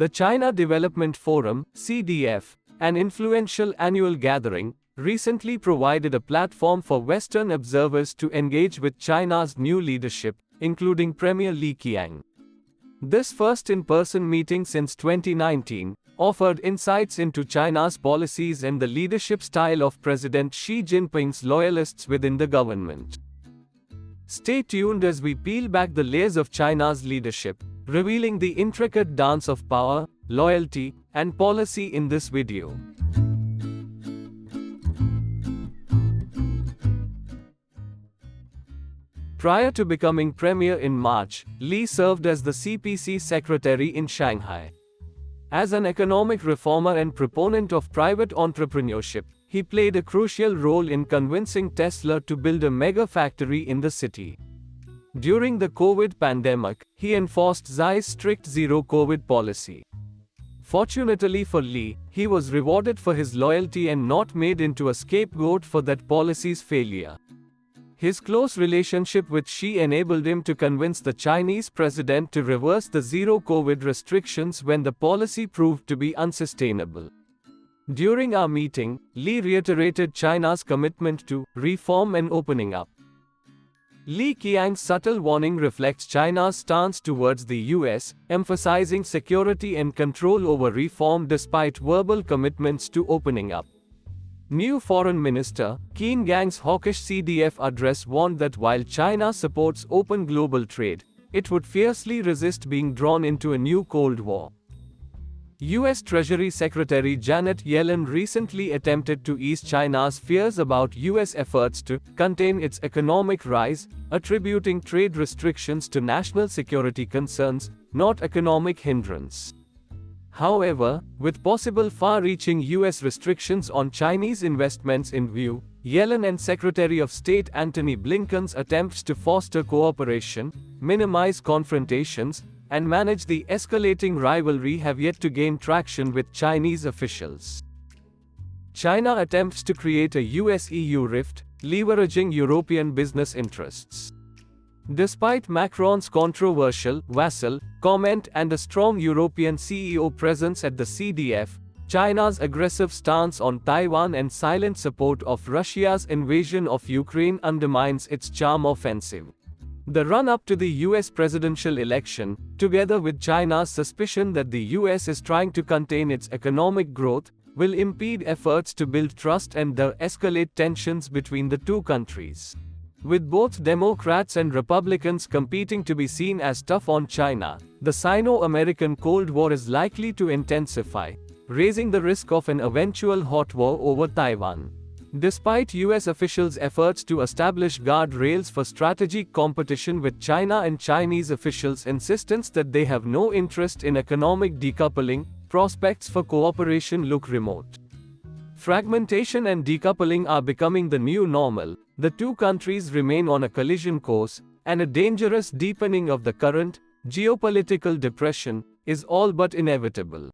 The China Development Forum, CDF, an influential annual gathering, recently provided a platform for Western observers to engage with China's new leadership, including Premier Li Qiang. This first in-person meeting since 2019 offered insights into China's policies and the leadership style of President Xi Jinping's loyalists within the government. Stay tuned as we peel back the layers of China's leadership, revealing the intricate dance of power, loyalty, and policy in this video. Prior to becoming premier in March, Li served as the CPC secretary in Shanghai. As an economic reformer and proponent of private entrepreneurship, he played a crucial role in convincing Tesla to build a mega factory in the city. During the COVID pandemic, he enforced Xi's strict zero-COVID policy. Fortunately for Li, he was rewarded for his loyalty and not made into a scapegoat for that policy's failure. His close relationship with Xi enabled him to convince the Chinese president to reverse the zero-COVID restrictions when the policy proved to be unsustainable. During our meeting, Li reiterated China's commitment to reform and opening up. Li Qiang's subtle warning reflects China's stance towards the US, emphasizing security and control over reform despite verbal commitments to opening up. New Foreign Minister Qin Gang's hawkish CDF address warned that while China supports open global trade, it would fiercely resist being drawn into a new Cold War. US Treasury Secretary Janet Yellen recently attempted to ease China's fears about US efforts to contain its economic rise, attributing trade restrictions to national security concerns, not economic hindrance. However, with possible far-reaching US restrictions on Chinese investments in view, Yellen and Secretary of State Antony Blinken's attempts to foster cooperation, minimize confrontations, and manage the escalating rivalry have yet to gain traction with Chinese officials. China attempts to create a US-EU rift, leveraging European business interests. Despite Macron's controversial vassal comment and a strong European CEO presence at the CDF, China's aggressive stance on Taiwan and silent support of Russia's invasion of Ukraine undermines its charm offensive. The run-up to the US presidential election, together with China's suspicion that the US is trying to contain its economic growth, will impede efforts to build trust and escalate tensions between the two countries. With both Democrats and Republicans competing to be seen as tough on China, the Sino-American Cold War is likely to intensify, raising the risk of an eventual hot war over Taiwan. Despite US officials' efforts to establish guardrails for strategic competition with China and Chinese officials' insistence that they have no interest in economic decoupling, prospects for cooperation look remote. Fragmentation and decoupling are becoming the new normal. The two countries remain on a collision course, and a dangerous deepening of the current geopolitical depression is all but inevitable.